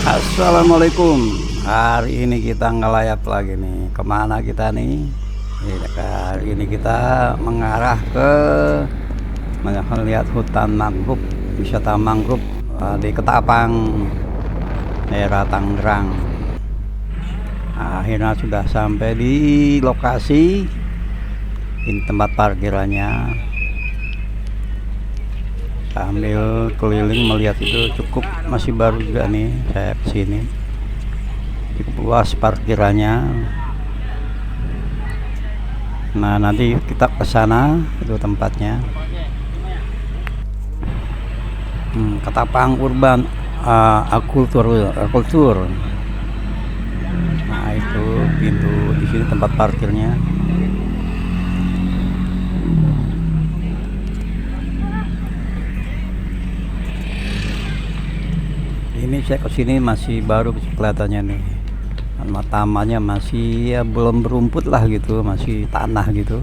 Assalamualaikum. Hari ini kita ngelayap lagi nih. Kemana kita nih? Hari ini kita mengarah ke melihat hutan mangrove, wisata mangrove di Ketapang, daerah Tangerang. Akhirnya sudah sampai di lokasi. Ini tempat parkirannya. Sambil keliling melihat itu cukup masih baru juga nih saya kesini, cukup luas parkirannya. Nah nanti kita ke sana, itu tempatnya. Ketapang Urban Akultur. Nah itu pintu, di sini tempat parkirnya. Ini saya kesini masih baru kelihatannya nih, tamannya masih ya belum berumput lah gitu, masih tanah gitu.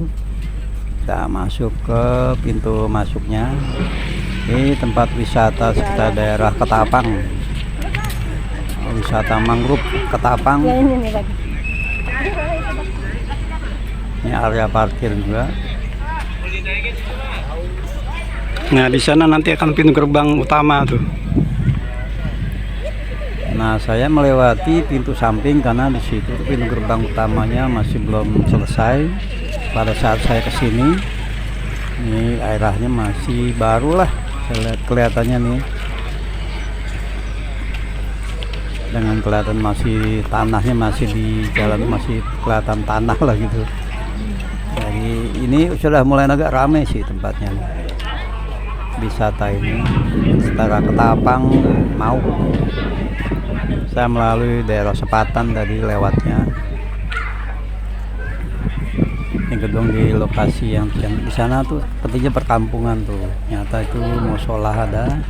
Kita masuk ke pintu masuknya. Ini tempat wisata sekitar daerah Ketapang, wisata mangrove Ketapang. Ini area parkir juga. Nah di sana nanti akan pintu gerbang utama tuh. Nah saya melewati pintu samping karena di situ pintu gerbang utamanya masih belum selesai pada saat saya kesini. Ini daerahnya masih baru lah, saya lihat kelihatannya nih, dengan kelihatan masih tanahnya masih di jalan, masih kelihatan tanah lah gitu. Jadi ini sudah mulai agak ramai sih tempatnya nih. Wisata ini setara Ketapang mau. Saya melalui daerah Sepatan tadi lewatnya. Ini gedung di lokasi yang di sana tuh sepertinya perkampungan tuh. Nyata itu musola ada.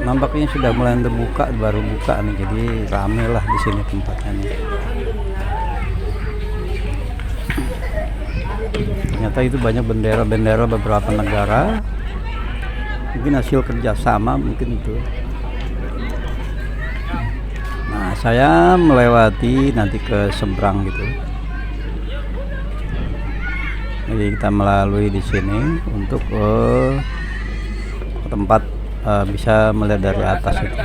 Nampaknya sudah mulai terbuka, baru buka nih, jadi rame lah di sini tempatnya nih. Ternyata itu banyak bendera-bendera beberapa negara, mungkin hasil kerjasama mungkin itu. Nah saya melewati nanti ke seberang gitu, jadi kita melalui di sini untuk ke tempat bisa melihat dari atas itu.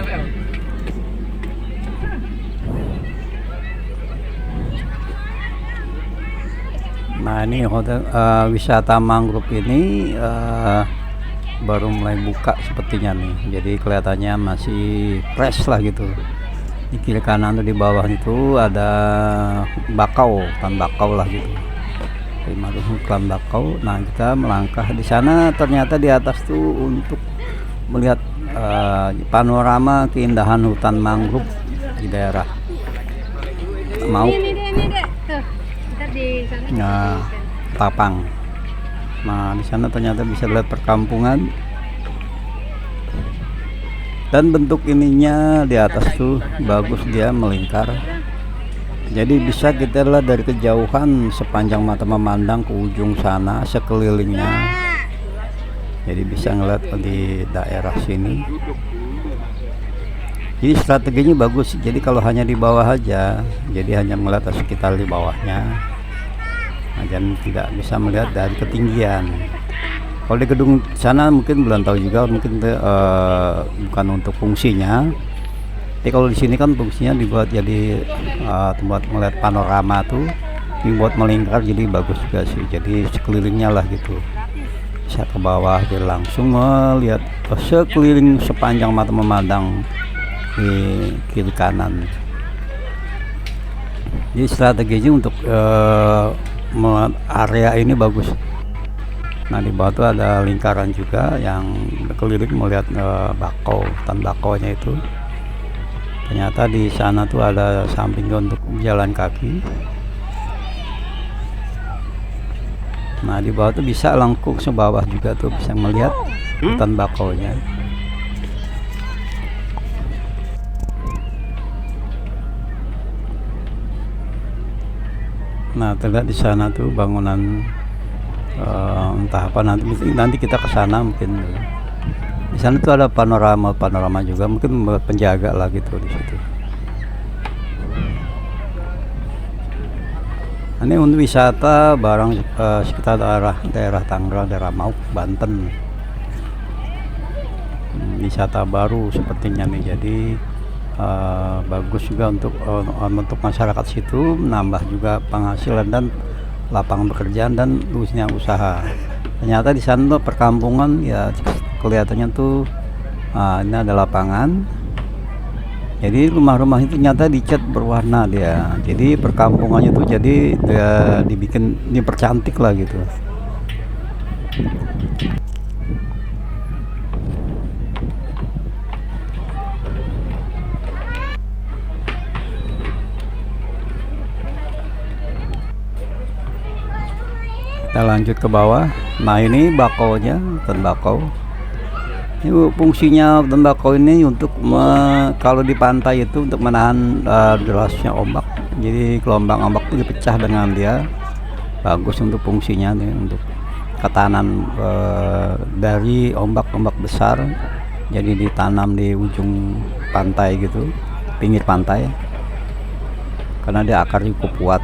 Nah ini hotel wisata mangrove ini baru mulai buka sepertinya nih, jadi kelihatannya masih fresh lah gitu. Di kiri kanan tuh, di bawah itu ada bakau, hutan bakau lah gitu, hutan bakau. Nah kita melangkah di sana, ternyata di atas tuh untuk melihat panorama keindahan hutan mangrove di daerah mau Ketapang. Nah di sana ternyata bisa lihat perkampungan, dan bentuk ininya di atas tuh bagus, dia melingkar, jadi bisa kita lihat dari kejauhan sepanjang mata memandang ke ujung sana sekelilingnya. Jadi bisa ngeliat di daerah sini. Jadi strateginya bagus. Jadi kalau hanya di bawah aja, jadi hanya melihat sekitar di bawahnya, dan tidak bisa melihat dari ketinggian. Kalau di gedung sana mungkin belum tahu juga, mungkin bukan untuk fungsinya. Tapi kalau di sini kan fungsinya dibuat jadi tempat melihat panorama tuh, dibuat melingkar, jadi bagus juga sih. Jadi sekelilingnya lah gitu. Bisa ke bawah, jadi langsung melihat sekeliling sepanjang mata memandang di kiri kanan. Jadi strateginya untuk area ini bagus. Nah di bawah itu ada lingkaran juga yang keliling melihat bakau, hutan bakaunya itu. Ternyata di sana tuh ada sampingnya untuk jalan kaki. Nah di bawah tuh bisa lengkung ke bawah juga tuh, bisa melihat hutan bakaunya. Nah, terlihat di sana tuh bangunan, entah apa, nanti kita ke sana mungkin. Di sana tuh ada panorama juga, mungkin buat penjaga lah gitu di situ. Ini untuk wisata barang, sekitar daerah Tangerang, daerah Mauk, Banten. Wisata baru sepertinya nih, jadi bagus juga untuk masyarakat situ, menambah juga penghasilan dan lapangan pekerjaan dan dunia usaha. Ternyata di sana tuh perkampungan ya, kelihatannya tuh ini ada lapangan, jadi rumah-rumah itu ternyata dicat berwarna dia, jadi perkampungannya tuh jadi dia dibikin dipercantik lah gitu. Kita lanjut ke bawah. Nah, ini bakonya, hutan bakau. Ini fungsinya hutan bakau ini untuk kalau di pantai itu untuk menahan derasnya ombak. Jadi gelombang ombak itu dipecah dengan dia. Bagus untuk fungsinya nih, untuk ketahanan dari ombak-ombak besar. Jadi ditanam di ujung pantai gitu, pinggir pantai. Karena dia akarnya cukup kuat.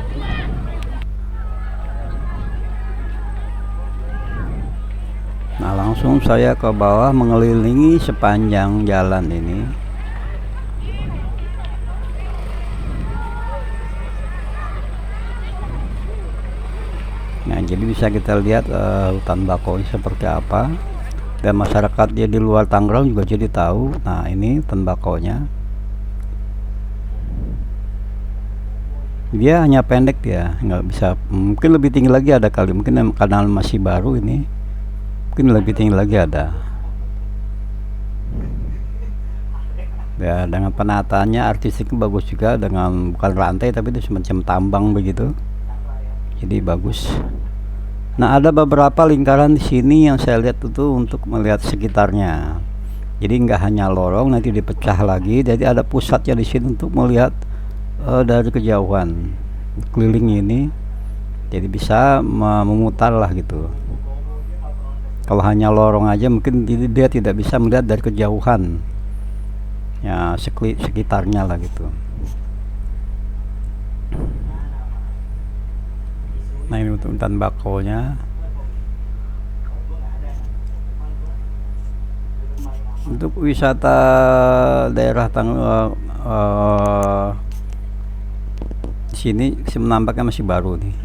Nah, langsung saya ke bawah mengelilingi sepanjang jalan ini. Nah, jadi bisa kita lihat hutan bakau ini seperti apa, dan masyarakat dia di luar Tangerang juga jadi tahu. Nah, ini hutan bakaunya. Dia hanya pendek, dia nggak bisa, mungkin lebih tinggi lagi ada kali, mungkin karena masih baru ini. Mungkin lebih tinggi lagi ada ya, dengan penataannya artistik bagus juga, dengan bukan rantai tapi itu semacam tambang begitu, jadi bagus. Nah, ada beberapa lingkaran di sini yang saya lihat itu untuk melihat sekitarnya, jadi nggak hanya lorong nanti dipecah lagi, jadi ada pusatnya di sini untuk melihat dari kejauhan keliling ini, jadi bisa memutar lah gitu. Kalau hanya lorong aja mungkin dia tidak bisa melihat dari kejauhan ya, sekitarnya lah gitu. Nah, ini untuk hutan bakaunya. Untuk wisata daerah sini nampaknya masih baru nih,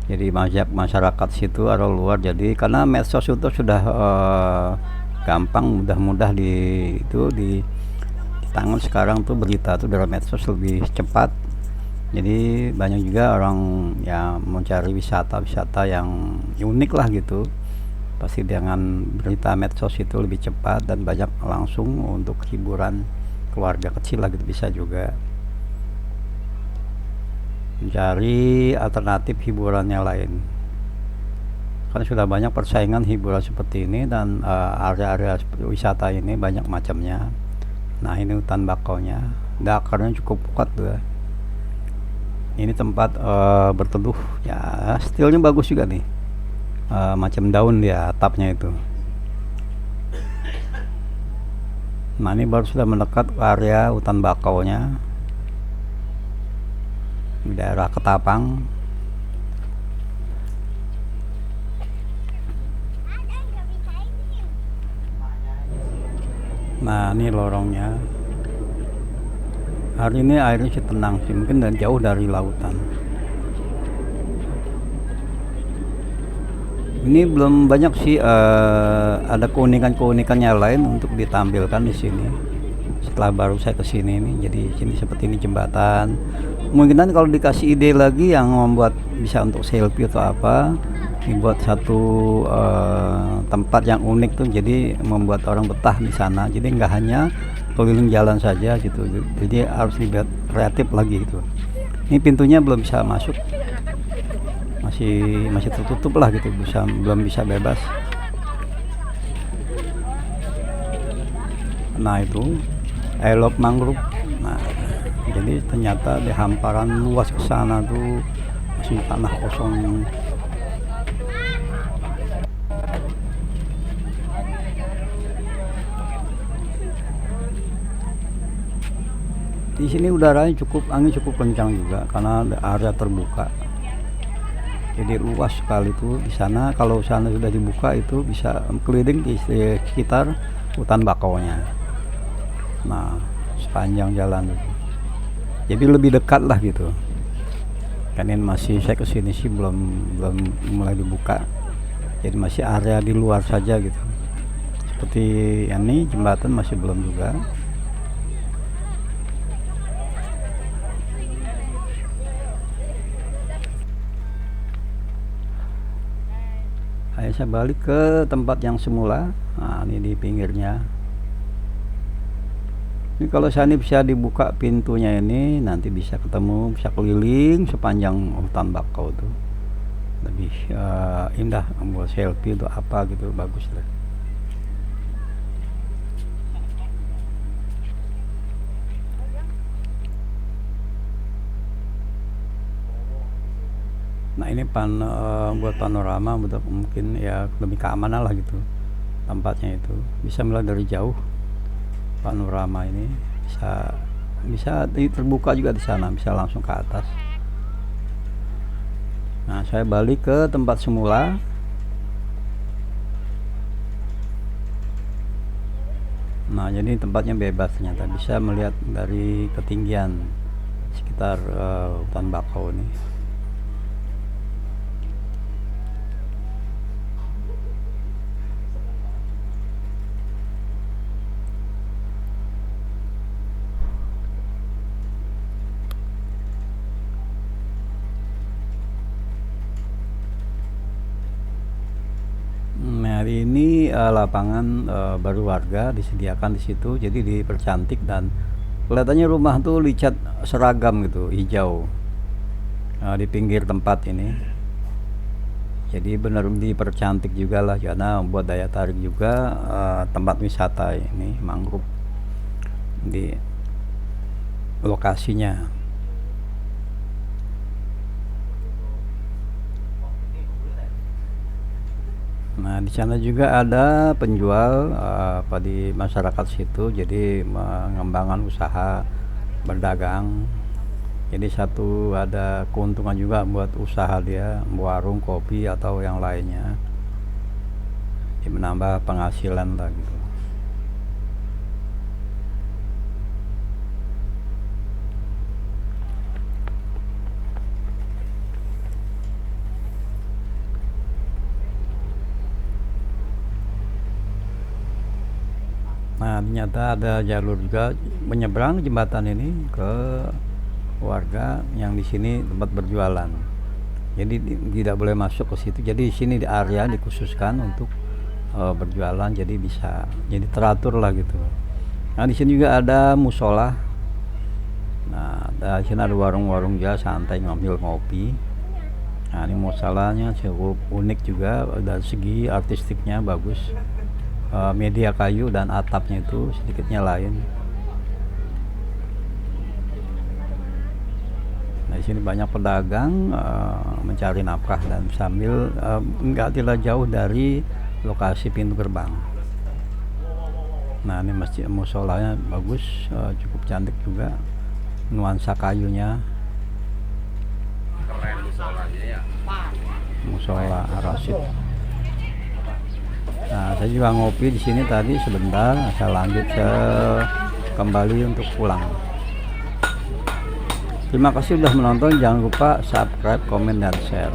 jadi masyarakat situ atau luar, jadi karena medsos itu sudah gampang, mudah di tangan sekarang tuh, berita tuh dari medsos lebih cepat, jadi banyak juga orang yang mencari wisata yang unik lah gitu, pasti dengan berita medsos itu lebih cepat dan banyak langsung untuk hiburan keluarga kecil lah gitu, bisa juga mencari alternatif hiburannya lain, karena sudah banyak persaingan hiburan seperti ini, dan area-area wisata ini banyak macamnya. Nah, ini hutan bakaunya, akarnya cukup kuat tuh ya. Ini tempat berteduh ya, stilnya bagus juga nih, macam daun dia atapnya itu. Nah, ini baru sudah mendekat ke area hutan bakaunya di daerah Ketapang. Nah, ini lorongnya. Hari ini airnya sih tenang sih, mungkin dan jauh dari lautan. Ini belum banyak sih, ada keunikan-keunikannya lain untuk ditampilkan di sini. Setelah baru saya kesini ini, jadi sini seperti ini jembatan. Kemungkinan kalau dikasih ide lagi yang membuat bisa untuk selfie atau apa, dibuat satu tempat yang unik tuh, jadi membuat orang betah di sana. Jadi nggak hanya keliling jalan saja gitu, jadi harus dibuat kreatif lagi gitu. Ini pintunya belum bisa masuk, masih tertutup lah gitu, belum bisa bebas. Nah, itu I love mangrove. Nah, jadi ternyata di hamparan luas ke sana tuh masih tanah kosong. Di sini udaranya cukup, angin cukup kencang juga karena area terbuka. Jadi luas sekali tuh di sana. Kalau sana sudah dibuka itu bisa keliling di sekitar hutan bakaunya. Nah, sepanjang jalan itu. Jadi lebih dekat lah gitu. Kan ini masih saya kesini sih belum mulai dibuka. Jadi masih area di luar saja gitu. Seperti ini jembatan masih belum juga. Ayo saya balik ke tempat yang semula. Nah, ini di pinggirnya. Ini kalau saya ini bisa dibuka pintunya ini, nanti bisa ketemu, bisa keliling sepanjang hutan bakau tuh. Lebih indah buat selfie atau apa gitu, bagus lah. Nah ini buat panorama, mungkin ya lebih keamanan lah gitu tempatnya itu. Bisa melihat dari jauh panorama ini, bisa terbuka juga di sana, bisa langsung ke atas. Nah saya balik ke tempat semula. Nah jadi tempatnya bebas, ternyata bisa melihat dari ketinggian sekitar hutan bakau ini. Hari ini lapangan baru warga disediakan di situ, jadi dipercantik dan kelihatannya rumah tuh dicat seragam gitu, hijau di pinggir tempat ini. Jadi benar dipercantik juga lah, karena buat daya tarik juga tempat wisata ini, mangrove di lokasinya. Nah di sana juga ada penjual di masyarakat situ, jadi mengembangkan usaha berdagang. Jadi satu ada keuntungan juga buat usaha dia, warung kopi atau yang lainnya. Jadi menambah penghasilan lah gitu. Nah ternyata ada jalur juga menyeberang jembatan ini ke warga yang di sini tempat berjualan. Jadi tidak boleh masuk ke situ. Jadi di sini di area dikhususkan untuk berjualan, jadi bisa jadi teratur lah gitu. Nah di sini juga ada musola. Nah di sini ada warung-warung juga santai ngambil ngopi. Nah ini musolanya cukup unik juga, dari segi artistiknya bagus. Media kayu dan atapnya itu sedikitnya lain. Nah, di sini banyak pedagang mencari nafkah dan sambil nggak tidak jauh dari lokasi pintu gerbang. Nah, ini masjid musolanya bagus, cukup cantik juga, nuansa kayunya. Keren musolanya ya. Musola Ar-Rasyid. Nah, saya juga ngopi di sini tadi sebentar, saya lanjut kembali untuk pulang. Terima kasih sudah menonton, jangan lupa subscribe, komen, dan share.